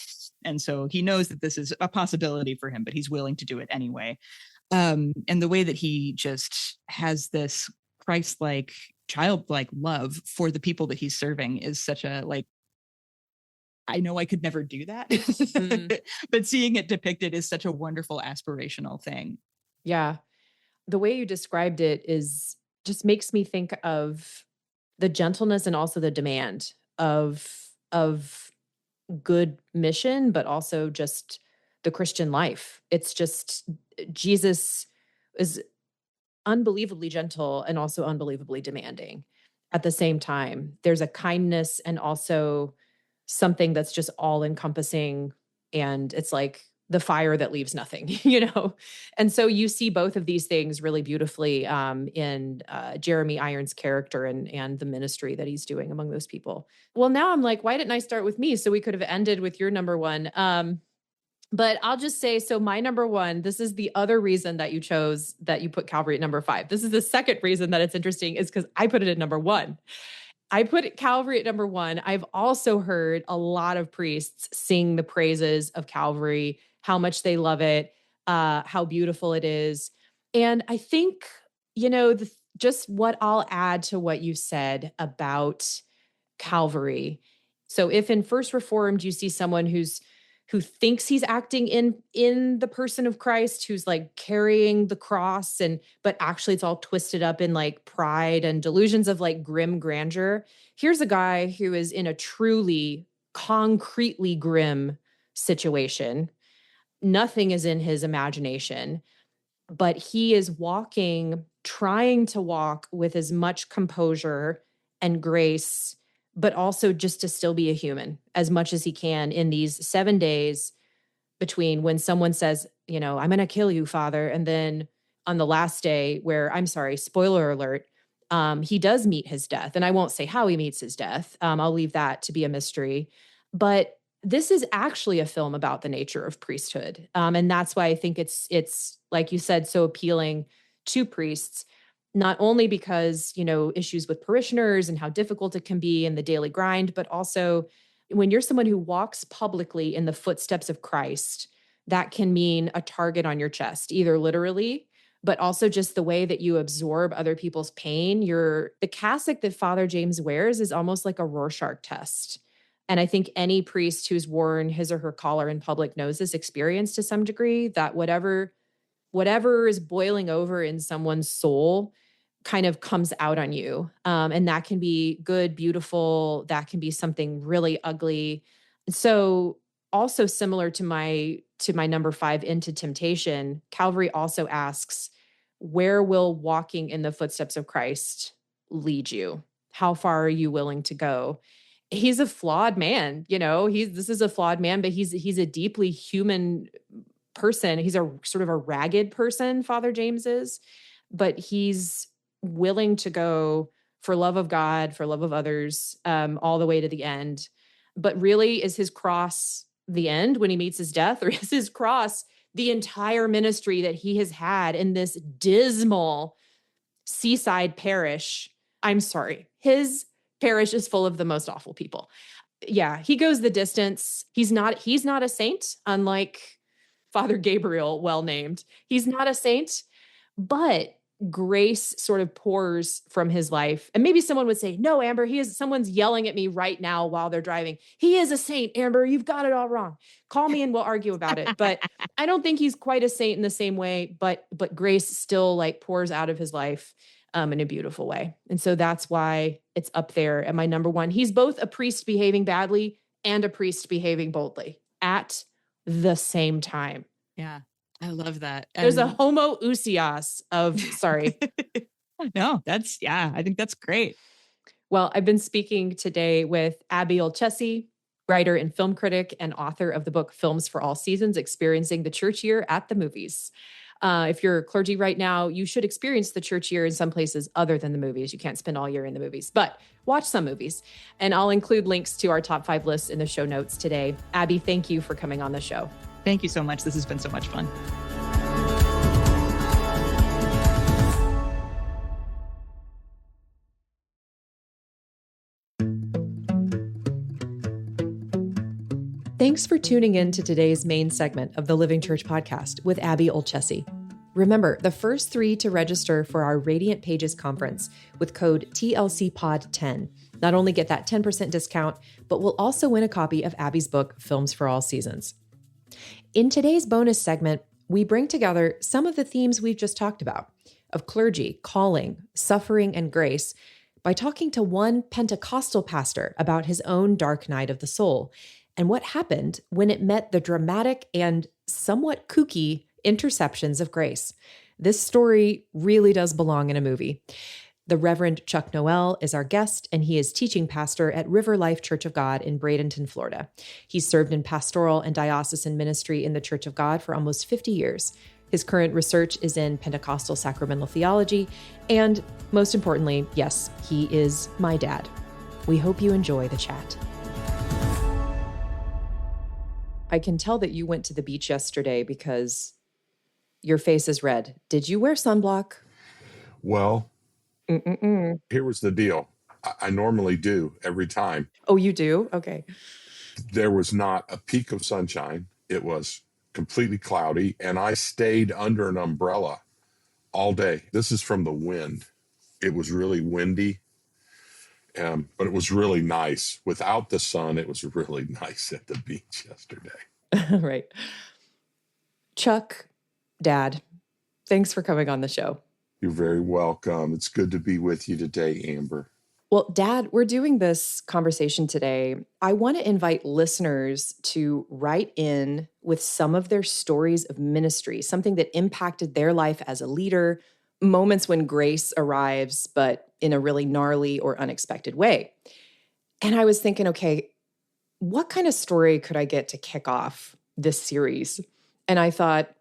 so he knows that this is a possibility for him, but he's willing to do it anyway. And the way that he just has this Christ-like, childlike love for the people that he's serving is such a like, I know I could never do that, but seeing it depicted is such a wonderful aspirational thing. Yeah. The way you described it just makes me think of the gentleness and also the demand of good mission, but also just the Christian life. It's just, Jesus is unbelievably gentle and also unbelievably demanding at the same time. There's a kindness and also something that's just all encompassing. And it's like the fire that leaves nothing, And so you see both of these things really beautifully in Jeremy Irons' character and the ministry that he's doing among those people. Well, now I'm like, why didn't I start with me? So we could have ended with your number one. But I'll just say, so my number one, this is the other reason that you chose that you put Calvary at number 5. This is the second reason that it's interesting is because I put it at number 1. I put Calvary at number 1. I've also heard a lot of priests sing the praises of Calvary, how much they love it, how beautiful it is. And I think, just what I'll add to what you said about Calvary. So if in First Reformed, you see someone who thinks he's acting in the person of Christ, who's like carrying the cross, but actually it's all twisted up in like pride and delusions of like grim grandeur. Here's a guy who is in a truly concretely grim situation. Nothing is in his imagination, but he is trying to walk with as much composure and grace, but also just to still be a human as much as he can in these 7 days between when someone says, I'm going to kill you, Father. And then on the last day where, I'm sorry, spoiler alert, he does meet his death. And I won't say how he meets his death. I'll leave that to be a mystery. But this is actually a film about the nature of priesthood. And that's why I think it's like you said, so appealing to priests, not only because, issues with parishioners and how difficult it can be in the daily grind, but also when you're someone who walks publicly in the footsteps of Christ, that can mean a target on your chest, either literally, but also just the way that you absorb other people's pain. The cassock that Father James wears is almost like a Rorschach test. And I think any priest who's worn his or her collar in public knows this experience to some degree, that whatever is boiling over in someone's soul kind of comes out on you. And that can be good, beautiful. That can be something really ugly. So also similar to my number 5, Into Temptation, Calvary also asks, where will walking in the footsteps of Christ lead you? How far are you willing to go? He's a flawed man, this is a flawed man, but he's a deeply human person. He's a sort of a ragged person, Father James is, but he's willing to go for love of God, for love of others, all the way to the end. But really, is his cross the end when he meets his death, or is his cross the entire ministry that he has had in this dismal seaside parish? I'm sorry, his parish is full of the most awful people. Yeah, he goes the distance. He's not a saint, unlike Father Gabriel, well named. He's not a saint, but grace sort of pours from his life. And maybe someone would say, no, Amber, someone's yelling at me right now while they're driving. He is a saint, Amber, you've got it all wrong. Call me and we'll argue about it. But I don't think he's quite a saint in the same way, but grace still like pours out of his life in a beautiful way. And so that's why it's up there at my number 1. He's both a priest behaving badly and a priest behaving boldly at the same time. Yeah, I love that. There's a homoousios of, sorry. No, I think that's great. Well, I've been speaking today with Abby Olcese, writer and film critic and author of the book Films for All Seasons, Experiencing the Church Year at the Movies. If you're clergy right now, you should experience the church year in some places other than the movies. You can't spend all year in the movies, but watch some movies. And I'll include links to our top 5 lists in the show notes today. Abby, thank you for coming on the show. Thank you so much. This has been so much fun. Thanks for tuning in to today's main segment of the Living Church podcast with Abby Olcese. Remember, the first 3 to register for our Radiant Pages conference with code TLCPOD10 not only get that 10% discount, but will also win a copy of Abby's book, Films for All Seasons. In today's bonus segment, we bring together some of the themes we've just talked about of clergy, calling, suffering, and grace by talking to one Pentecostal pastor about his own dark night of the soul and what happened when it met the dramatic and somewhat kooky interceptions of grace. This story really does belong in a movie. The Reverend Chuck Noel is our guest, and he is teaching pastor at River Life Church of God in Bradenton, Florida. He's served in pastoral and diocesan ministry in the Church of God for almost 50 years. His current research is in Pentecostal sacramental theology, and most importantly, yes, he is my dad. We hope you enjoy the chat. I can tell that you went to the beach yesterday because your face is red. Did you wear sunblock? Well, here was the deal. I normally do every time. Oh, you do? Okay. There was not a peak of sunshine. It was completely cloudy, and I stayed under an umbrella all day. This is from the wind. It was really windy, but it was really nice. Without the sun, it was really nice at the beach yesterday. Right. Chuck, Dad, thanks for coming on the show. You're very welcome. It's good to be with you today, Amber. Well, Dad, we're doing this conversation today. I want to invite listeners to write in with some of their stories of ministry, something that impacted their life as a leader, moments when grace arrives, but in a really gnarly or unexpected way. And I was thinking, okay, what kind of story could I get to kick off this series? And I thought,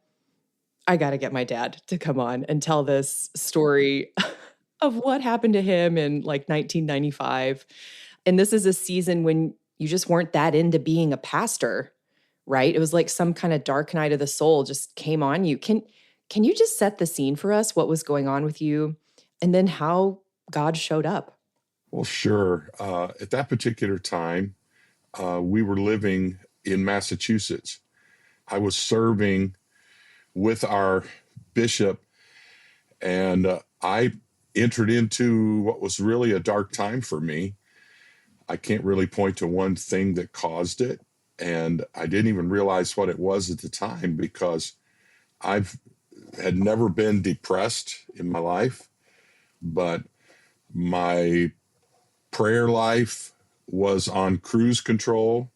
I got to get my dad to come on and tell this story of what happened to him in like 1995. And this is a season when you just weren't that into being a pastor, right? It was like some kind of dark night of the soul just came on you. Can you just set the scene for us, what was going on with you, and then how God showed up? Well, sure. At that particular time, we were living in Massachusetts. I was serving with our bishop, and I entered into what was really a dark time for me. I can't really point to one thing that caused it, and I didn't even realize what it was at the time because had never been depressed in my life, but my prayer life was on cruise control.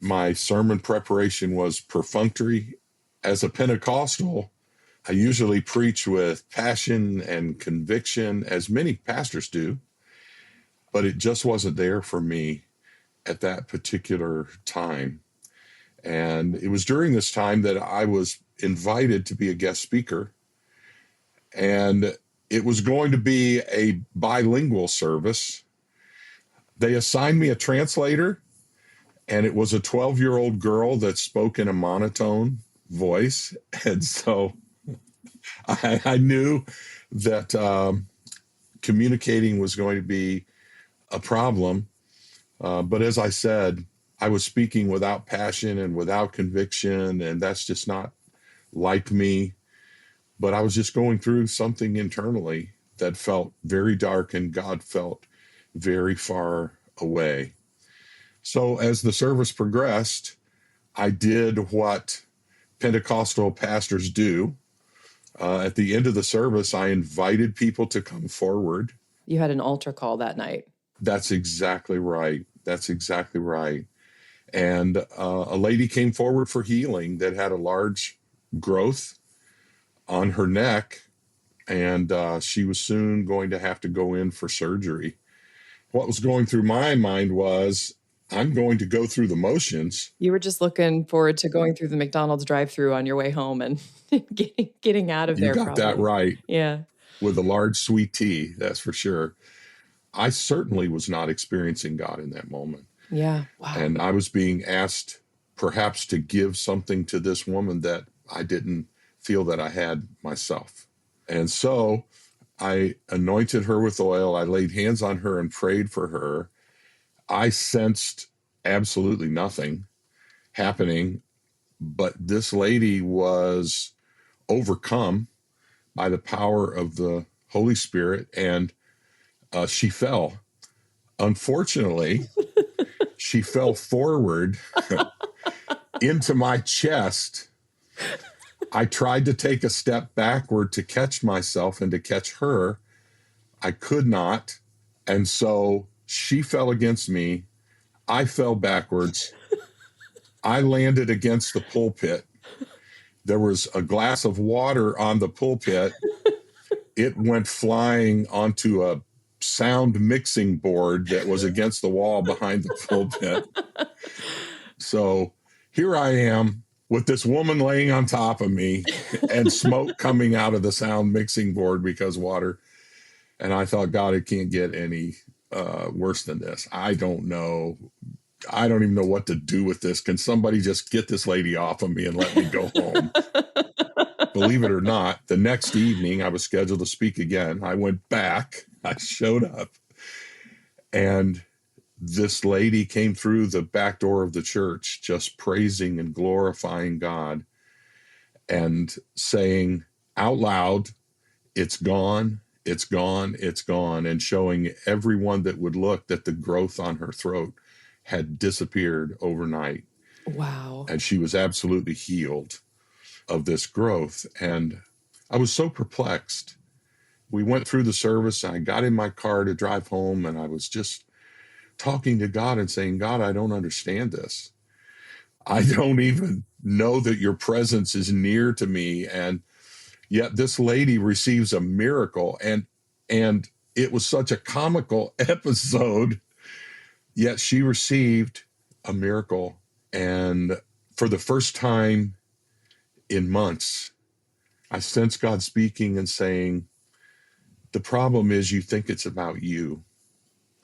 My sermon preparation was perfunctory. As a Pentecostal, I usually preach with passion and conviction, as many pastors do, but it just wasn't there for me at that particular time. And it was during this time that I was invited to be a guest speaker, and it was going to be a bilingual service. They assigned me a translator, and it was a 12-year-old girl that spoke in a monotone voice. And so I knew that communicating was going to be a problem. But as I said, I was speaking without passion and without conviction, and that's just not like me. But I was just going through something internally that felt very dark, and God felt very far away. So as the service progressed, I did what Pentecostal pastors do. At the end of the service, I invited people to come forward. You had an altar call that night. That's exactly right. That's exactly right. And a lady came forward for healing that had a large growth on her neck, and she was soon going to have to go in for surgery. What was going through my mind was, I'm going to go through the motions. You were just looking forward to going through the McDonald's drive-thru on your way home and getting out of there. You got probably. that right. Yeah. With a large sweet tea, that's for sure. I certainly was not experiencing God in that moment. Yeah. Wow. And I was being asked perhaps to give something to this woman that I didn't feel that I had myself. And so I anointed her with oil. I laid hands on her and prayed for her. I sensed absolutely nothing happening, but this lady was overcome by the power of the Holy Spirit, and she fell. Unfortunately, she fell forward into my chest. I tried to take a step backward to catch myself and to catch her. I could not. And so she fell against me. I fell backwards. I landed against the pulpit. There was a glass of water on the pulpit. It went flying onto a sound mixing board that was against the wall behind the pulpit. So here I am with this woman laying on top of me and smoke coming out of the sound mixing board because water. And I thought, God, it can't get any worse than this. I don't know. I don't even know what to do with this. Can somebody just get this lady off of me and let me go home? Believe it or not, the next evening I was scheduled to speak again. I went back. I showed up. And this lady came through the back door of the church just praising and glorifying God and saying out loud, "It's gone. It's gone, it's gone," and showing everyone that would look that the growth on her throat had disappeared overnight. Wow. And she was absolutely healed of this growth. And I was so perplexed. We went through the service, and I got in my car to drive home, and I was just talking to God and saying, God, I don't understand this. I don't even know that your presence is near to me. And yet this lady receives a miracle, and it was such a comical episode, yet she received a miracle. And for the first time in months, I sensed God speaking and saying, the problem is you think it's about you.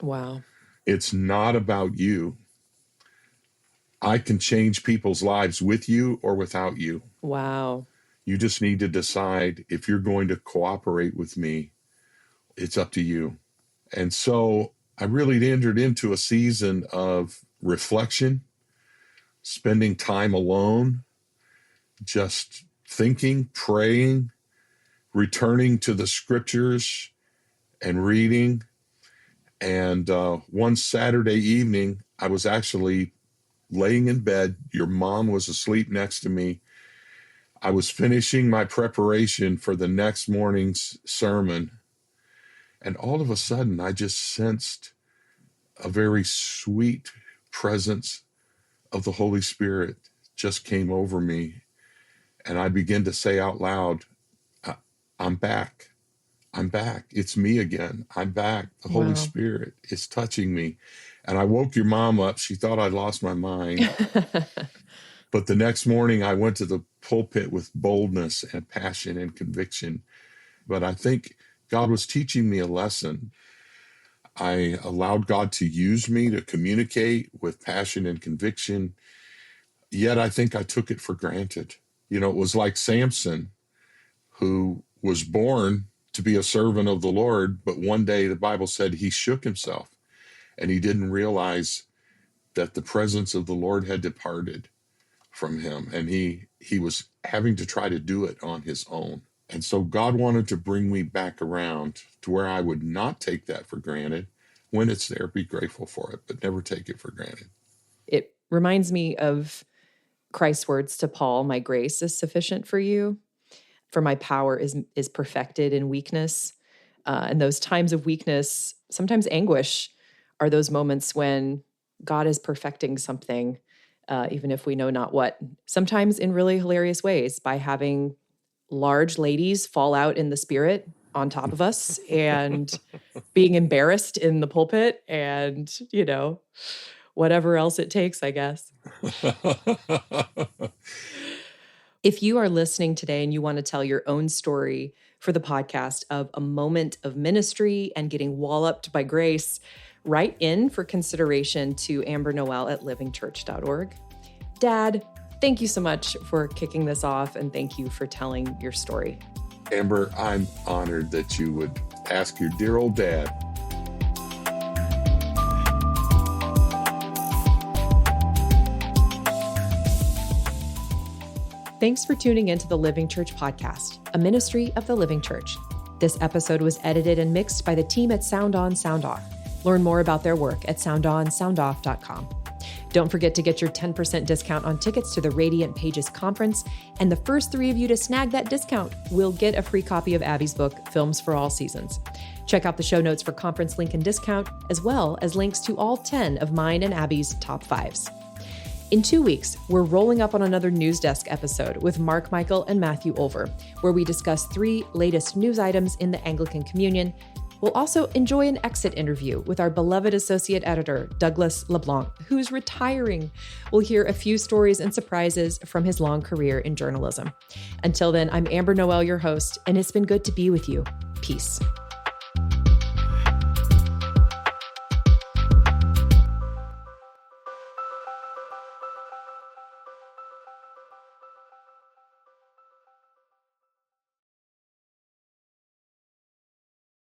Wow. It's not about you. I can change people's lives with you or without you. Wow. You just need to decide if you're going to cooperate with me. It's up to you. And so I really entered into a season of reflection, spending time alone, just thinking, praying, returning to the scriptures and reading. And one Saturday evening, I was actually laying in bed. Your mom was asleep next to me. I was finishing my preparation for the next morning's sermon. And all of a sudden, I just sensed a very sweet presence of the Holy Spirit just came over me. And I began to say out loud, I'm back. I'm back. It's me again. I'm back. The Holy Spirit is touching me. And I woke your mom up. She thought I'd lost my mind. But the next morning, I went to the pulpit with boldness and passion and conviction. But I think God was teaching me a lesson. I allowed God to use me to communicate with passion and conviction. Yet I think I took it for granted. You know, it was like Samson, who was born to be a servant of the Lord, but one day the Bible said he shook himself and he didn't realize that the presence of the Lord had departed from him, and he was having to try to do it on his own. And so God wanted to bring me back around to where I would not take that for granted. When it's there, be grateful for it, but never take it for granted. It reminds me of Christ's words to Paul, my grace is sufficient for you, for my power is perfected in weakness. And those times of weakness, sometimes anguish, are those moments when God is perfecting something, even if we know not what, sometimes in really hilarious ways, by having large ladies fall out in the spirit on top of us and being embarrassed in the pulpit and, you know, whatever else it takes, I guess. If you are listening today and you want to tell your own story for the podcast of a moment of ministry and getting walloped by grace, write in for consideration to Amber Noel at livingchurch.org. Dad, thank you so much for kicking this off, and thank you for telling your story. Amber, I'm honored that you would ask your dear old dad. Thanks for tuning into the Living Church podcast, a ministry of the Living Church. This episode was edited and mixed by the team at Sound On, Sound Off. Learn more about their work at soundonsoundoff.com. Don't forget to get your 10% discount on tickets to the Radiant Pages Conference, and the first 3 of you to snag that discount will get a free copy of Abby's book, Films for All Seasons. Check out the show notes for conference link and discount, as well as links to all 10 of mine and Abby's top 5s. In 2 weeks, we're rolling up on another News Desk episode with Mark Michael and Matthew Olver, where we discuss 3 latest news items in the Anglican Communion. We'll also enjoy an exit interview with our beloved associate editor, Douglas LeBlanc, who's retiring. We'll hear a few stories and surprises from his long career in journalism. Until then, I'm Amber Noel, your host, and it's been good to be with you. Peace.